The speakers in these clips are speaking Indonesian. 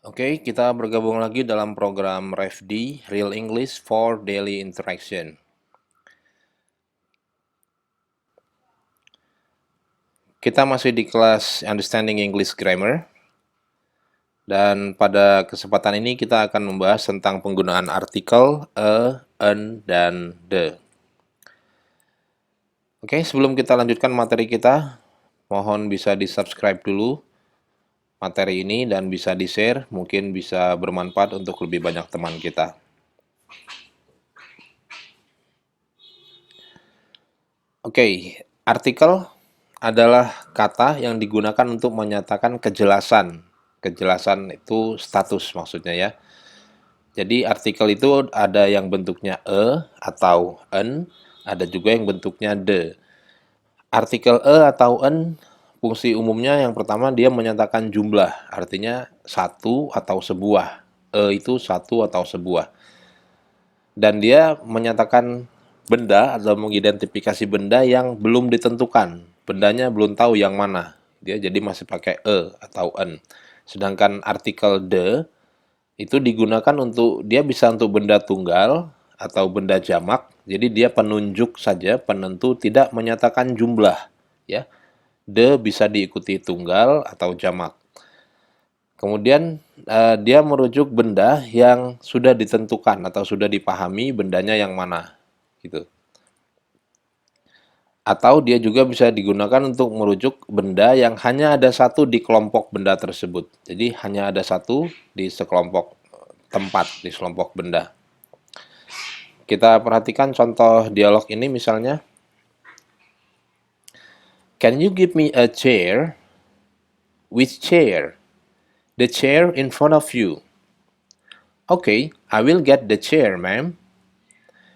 Oke, kita bergabung lagi dalam program REFD, Real English for Daily Interaction. Kita masih di kelas Understanding English Grammar, dan pada kesempatan ini kita akan membahas tentang penggunaan artikel an, dan the. Oke, sebelum kita lanjutkan materi kita, mohon bisa di-subscribe dulu materi ini dan bisa di-share, mungkin bisa bermanfaat untuk lebih banyak teman kita. Oke, artikel adalah kata yang digunakan untuk menyatakan kejelasan. Kejelasan itu status maksudnya ya. Jadi artikel itu ada yang bentuknya atau an, ada juga yang bentuknya the. Artikel atau an fungsi umumnya yang pertama dia menyatakan jumlah, artinya satu atau sebuah. Itu satu atau sebuah. Dan dia menyatakan benda atau mengidentifikasi benda yang belum ditentukan. Bendanya belum tahu yang mana. Dia jadi masih pakai atau an. Sedangkan artikel the itu digunakan untuk dia bisa untuk benda tunggal atau benda jamak. Jadi dia penunjuk saja, penentu, tidak menyatakan jumlah, ya. The bisa diikuti tunggal atau jamak. Kemudian dia merujuk benda yang sudah ditentukan atau sudah dipahami bendanya yang mana, gitu. Atau dia juga bisa digunakan untuk merujuk benda yang hanya ada satu di kelompok benda tersebut. Jadi hanya ada satu di sekelompok tempat, di sekelompok benda. Kita perhatikan contoh dialog ini misalnya. Can you give me a chair? Which chair? The chair in front of you. Okay, I will get the chair, ma'am.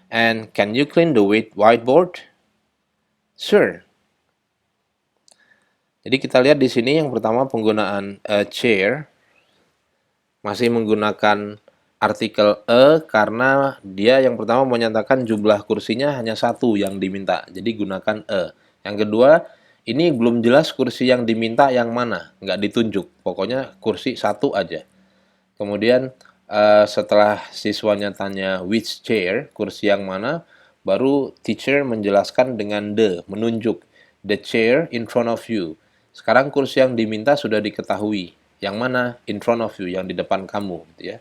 And can you clean the whiteboard? Sure. Jadi kita lihat di sini yang pertama penggunaan chair masih menggunakan artikel karena dia yang pertama menyatakan jumlah kursinya hanya satu yang diminta. Jadi gunakan Yang kedua, ini belum jelas kursi yang diminta yang mana, nggak ditunjuk. Pokoknya kursi satu aja. Kemudian setelah siswanya tanya which chair, kursi yang mana, baru teacher menjelaskan dengan the, menunjuk. The chair in front of you. Sekarang kursi yang diminta sudah diketahui. Yang mana? In front of you, yang di depan kamu, gitu ya.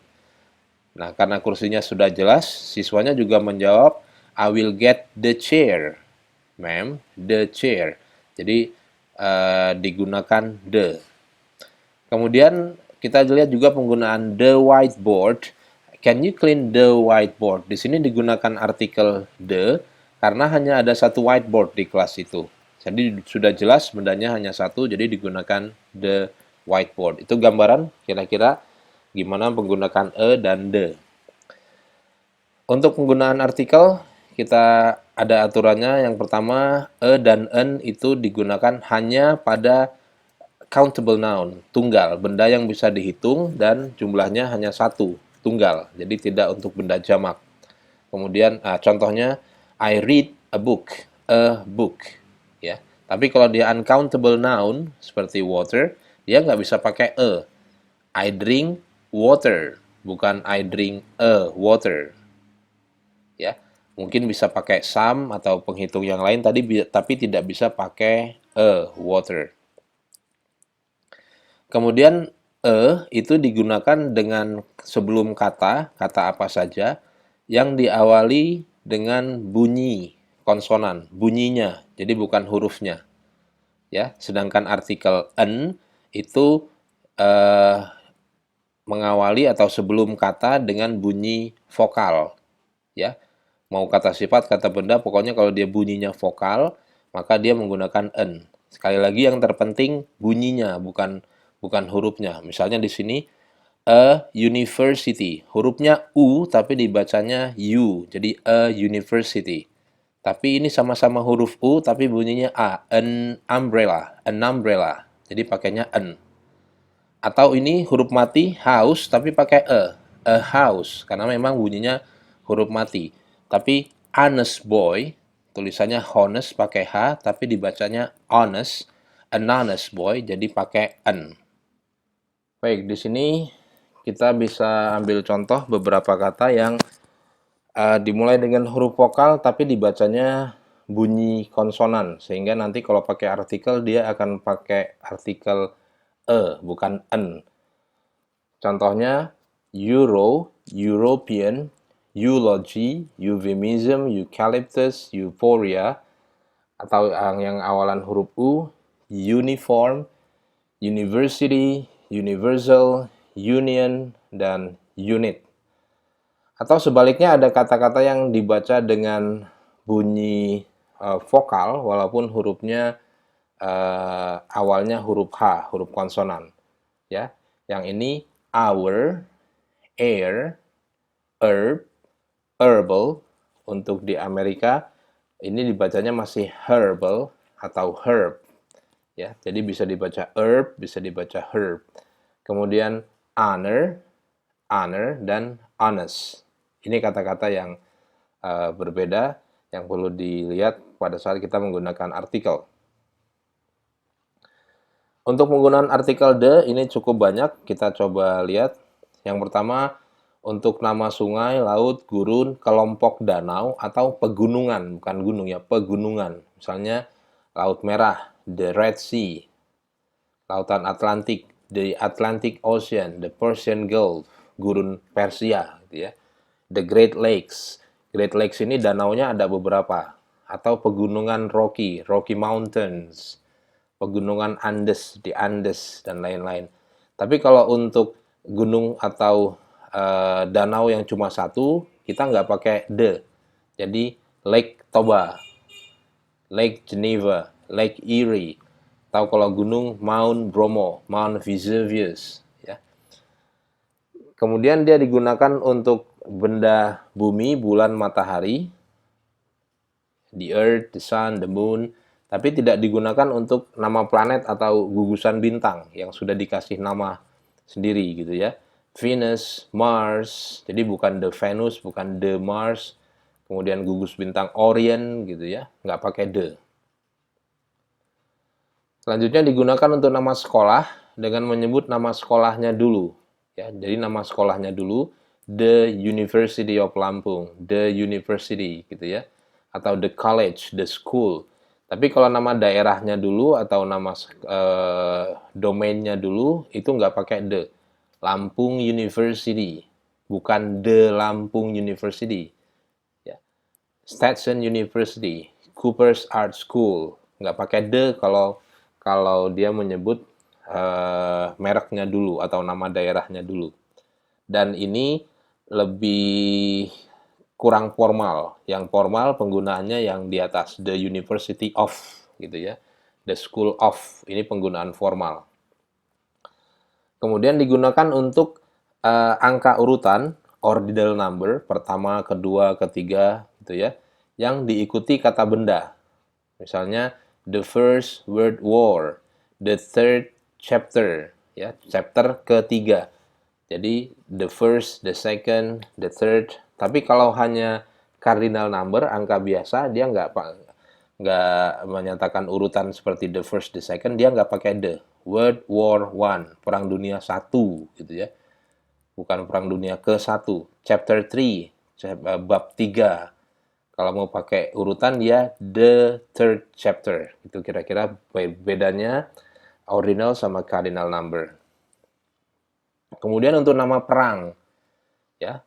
Nah, karena kursinya sudah jelas, siswanya juga menjawab, I will get the chair, ma'am, the chair. Jadi digunakan the. Kemudian kita lihat juga penggunaan the whiteboard. Can you clean the whiteboard? Di sini digunakan artikel the karena hanya ada satu whiteboard di kelas itu. Jadi sudah jelas bendanya hanya satu, jadi digunakan the whiteboard. Itu gambaran kira-kira gimana menggunakan dan the. Untuk penggunaan artikel, kita ada aturannya. Yang pertama, dan an itu digunakan hanya pada countable noun, tunggal, benda yang bisa dihitung dan jumlahnya hanya satu, tunggal. Jadi tidak untuk benda jamak. Kemudian contohnya I read a book, ya. Tapi kalau dia uncountable noun seperti water, dia nggak bisa pakai a. I drink water, bukan I drink a water, ya. Mungkin bisa pakai some atau penghitung yang lain tadi, tapi tidak bisa pakai a water. Kemudian itu digunakan dengan sebelum kata apa saja yang diawali dengan bunyi konsonan, bunyinya. Jadi bukan hurufnya. Ya, sedangkan artikel an itu mengawali atau sebelum kata dengan bunyi vokal. Ya. Mau kata sifat, kata benda, pokoknya kalau dia bunyinya vokal, maka dia menggunakan an. Sekali lagi yang terpenting bunyinya, bukan hurufnya. Misalnya di sini a university, hurufnya u tapi dibacanya u, jadi a university. Tapi ini sama-sama huruf u tapi bunyinya a, an umbrella. Jadi pakainya an. Atau ini huruf mati house tapi pakai a house karena memang bunyinya huruf mati. Tapi honest boy, tulisannya honest pakai h tapi dibacanya honest, an honest boy jadi pakai an. Baik, di sini kita bisa ambil contoh beberapa kata yang dimulai dengan huruf vokal tapi dibacanya bunyi konsonan, sehingga nanti kalau pakai artikel dia akan pakai artikel bukan en. Contohnya Euro, European, eulogy, euphemism, eucalyptus, euphoria, atau yang awalan huruf U, uniform, university, universal, union, dan unit. Atau sebaliknya ada kata-kata yang dibaca dengan bunyi vokal walaupun hurufnya awalnya huruf H, huruf konsonan. Ya, yang ini our, air, herb, herbal. Untuk di Amerika ini dibacanya masih herbal atau herb. Ya, jadi bisa dibaca herb, bisa dibaca herb. Kemudian honor, honor, dan honest. Ini kata-kata yang berbeda yang perlu dilihat pada saat kita menggunakan artikel. Untuk penggunaan artikel the ini cukup banyak, kita coba lihat. Yang pertama, untuk nama sungai, laut, gurun, kelompok danau, atau pegunungan, bukan gunung ya, pegunungan. Misalnya, Laut Merah, the Red Sea, Lautan Atlantik, the Atlantic Ocean, the Persian Gulf, gurun Persia, gitu ya. The Great Lakes. Great Lakes ini danaunya ada beberapa. Atau pegunungan Rocky, Rocky Mountains, pegunungan Andes, di Andes, dan lain-lain. Tapi kalau untuk gunung atau danau yang cuma satu, kita nggak pakai the. Jadi Lake Toba, Lake Geneva, Lake Erie. Atau kalau gunung Mount Bromo, Mount Vesuvius. Ya. Kemudian dia digunakan untuk benda bumi, bulan, matahari, the earth, the sun, the moon, tapi tidak digunakan untuk nama planet atau gugusan bintang yang sudah dikasih nama sendiri gitu ya. Venus, Mars, jadi bukan the Venus, bukan the Mars, kemudian gugus bintang Orion gitu ya, nggak pakai the. Selanjutnya digunakan untuk nama sekolah dengan menyebut nama sekolahnya dulu. Ya, jadi nama sekolahnya dulu, The University of Lampung, The University gitu ya, atau the college, the school. Tapi kalau nama daerahnya dulu atau nama domainnya dulu itu nggak pakai the. Lampung University, bukan the Lampung University. Ya. Stetson University, Cooper's Art School, nggak pakai the kalau dia menyebut mereknya dulu atau nama daerahnya dulu. Dan ini lebih kurang formal. Yang formal penggunaannya yang di atas, the University of gitu ya. The School of, ini penggunaan formal. Kemudian digunakan untuk angka urutan, ordinal number, pertama, kedua, ketiga gitu ya, yang diikuti kata benda. Misalnya the first world war, the third chapter, ya, chapter ketiga. Jadi the first, the second, the third. Tapi kalau hanya cardinal number, angka biasa, dia nggak menyatakan urutan seperti the first, the second, dia nggak pakai the. World War One, Perang Dunia 1, gitu ya. Bukan Perang Dunia ke-1. Chapter 3, bab 3. Kalau mau pakai urutan dia the third chapter. Itu kira-kira bedanya ordinal sama cardinal number. Kemudian untuk nama perang, ya,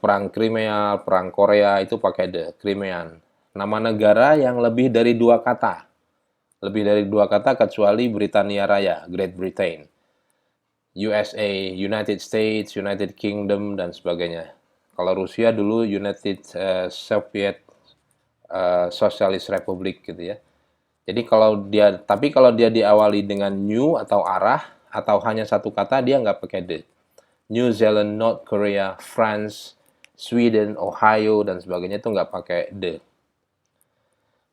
perang Crimea, perang Korea itu pakai the, Crimean. Nama negara yang lebih dari 2 kata. Lebih dari 2 kata kecuali Britania Raya, Great Britain. USA, United States, United Kingdom, dan sebagainya. Kalau Rusia dulu United Soviet Socialist Republic gitu ya. Jadi kalau dia diawali dengan new atau arah atau hanya satu kata, dia nggak pakai the. New Zealand, North Korea, France, Sweden, Ohio, dan sebagainya itu nggak pakai the.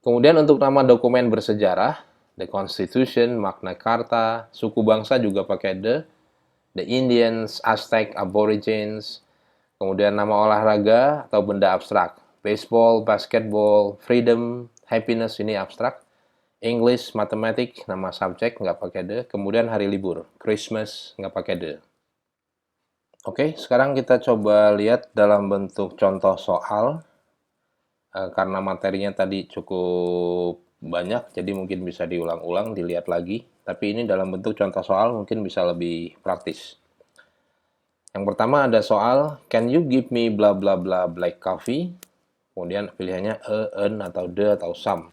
Kemudian untuk nama dokumen bersejarah, the Constitution, Magna Carta, suku bangsa juga pakai the Indians, Aztec, Aborigines. Kemudian nama olahraga atau benda abstrak, baseball, basketball, freedom, happiness, ini abstrak. English, matematik, nama subjek nggak pakai the. Kemudian hari libur, Christmas nggak pakai the. Oke, sekarang kita coba lihat dalam bentuk contoh soal. Karena materinya tadi cukup banyak, jadi mungkin bisa diulang-ulang, dilihat lagi. Tapi ini dalam bentuk contoh soal mungkin bisa lebih praktis. Yang pertama ada soal, can you give me bla bla bla black coffee? Kemudian pilihannya an atau the atau some.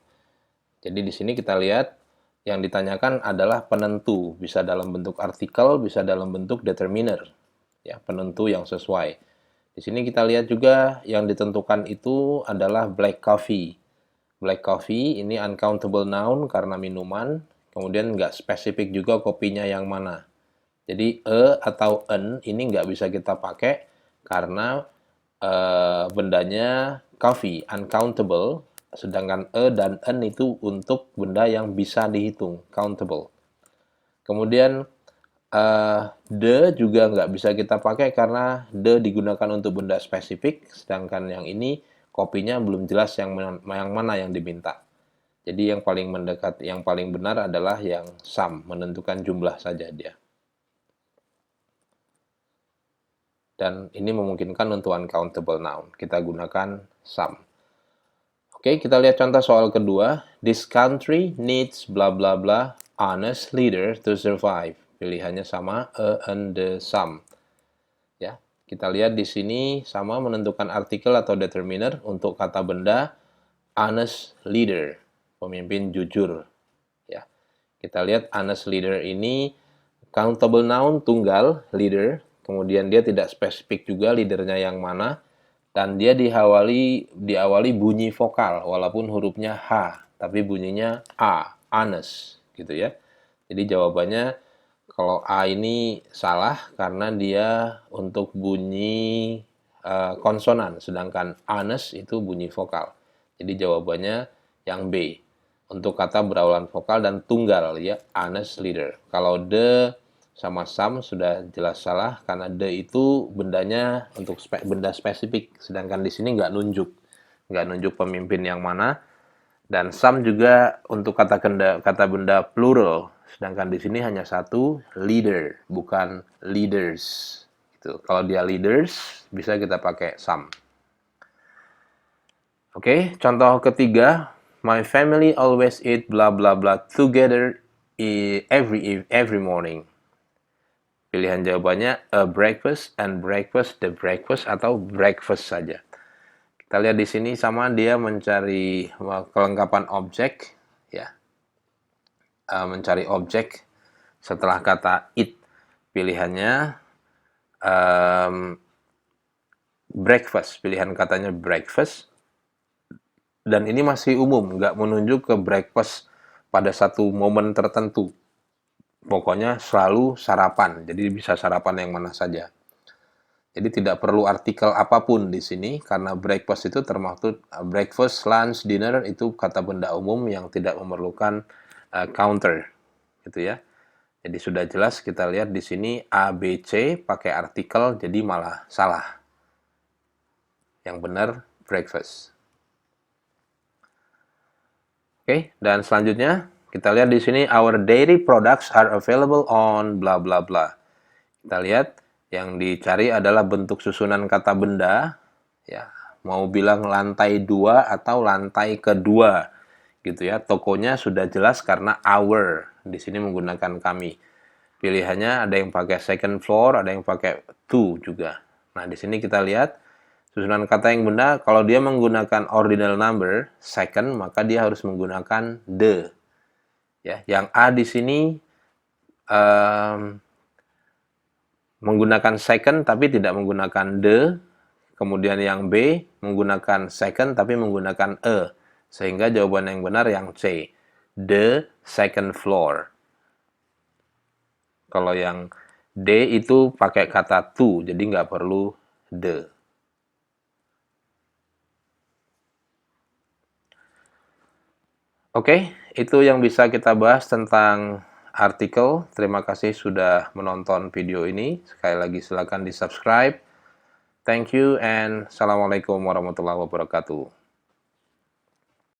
Jadi di sini kita lihat yang ditanyakan adalah penentu, bisa dalam bentuk artikel, bisa dalam bentuk determiner. Ya, penentu yang sesuai. Di sini kita lihat juga yang ditentukan itu adalah black coffee. Black coffee ini uncountable noun karena minuman, kemudian nggak spesifik juga kopinya yang mana. Jadi atau an ini nggak bisa kita pakai karena bendanya coffee, uncountable, sedangkan dan an itu untuk benda yang bisa dihitung, countable. Kemudian the juga nggak bisa kita pakai karena the digunakan untuk benda spesifik, sedangkan yang ini kopinya belum jelas yang mana yang diminta. Jadi yang paling mendekat, yang paling benar adalah yang some, menentukan jumlah saja dia. Dan ini memungkinkan untuk uncountable noun. Kita gunakan some. Oke, kita lihat contoh soal kedua. This country needs bla bla bla honest leader to survive. Pilihannya sama, a and the some. Ya, kita lihat di sini sama menentukan artikel atau determiner untuk kata benda honest leader, pemimpin jujur. Ya, kita lihat honest leader ini countable noun tunggal leader. Kemudian dia tidak spesifik juga leadernya yang mana, dan dia diawali bunyi vokal walaupun hurufnya H, tapi bunyinya A, honest gitu ya. Jadi jawabannya kalau A ini salah karena dia untuk bunyi konsonan, sedangkan honest itu bunyi vokal. Jadi jawabannya yang B. Untuk kata berawalan vokal dan tunggal ya, honest leader. Kalau the sama some sudah jelas salah karena the itu bendanya untuk benda spesifik, sedangkan di sini nggak nunjuk pemimpin yang mana, dan some juga untuk kata benda plural, sedangkan di sini hanya satu leader, bukan leaders. Gitu. Kalau dia leaders bisa kita pakai some. Oke, contoh ketiga, my family always eat bla bla bla together every morning. Pilihan jawabannya a breakfast and breakfast, the breakfast atau breakfast saja. Kita lihat di sini sama dia mencari kelengkapan objek, ya, mencari objek setelah kata eat. Pilihannya breakfast, pilihan katanya breakfast. Dan ini masih umum, nggak menunjuk ke breakfast pada satu momen tertentu. Pokoknya selalu sarapan, jadi bisa sarapan yang mana saja. Jadi tidak perlu artikel apapun di sini, karena breakfast itu termaksud breakfast, lunch, dinner, itu kata benda umum yang tidak memerlukan counter, gitu ya. Jadi sudah jelas kita lihat di sini A, B, C pakai artikel, jadi malah salah. Yang benar breakfast. Oke, dan selanjutnya kita lihat di sini our dairy products are available on bla bla bla. Kita lihat yang dicari adalah bentuk susunan kata benda, ya. Mau bilang lantai 2 atau lantai kedua, gitu ya. Tokonya sudah jelas karena our. Di sini menggunakan kami. Pilihannya ada yang pakai second floor, ada yang pakai to juga. Nah, di sini kita lihat susunan kata yang benar, kalau dia menggunakan ordinal number, second, maka dia harus menggunakan the. Ya, yang A di sini menggunakan second tapi tidak menggunakan the. Kemudian yang B menggunakan second tapi menggunakan a. Sehingga jawaban yang benar yang C. The second floor. Kalau yang D itu pakai kata to, jadi nggak perlu the. Oke, itu yang bisa kita bahas tentang artikel. Terima kasih sudah menonton video ini. Sekali lagi silakan di-subscribe. Thank you and Assalamualaikum warahmatullahi wabarakatuh.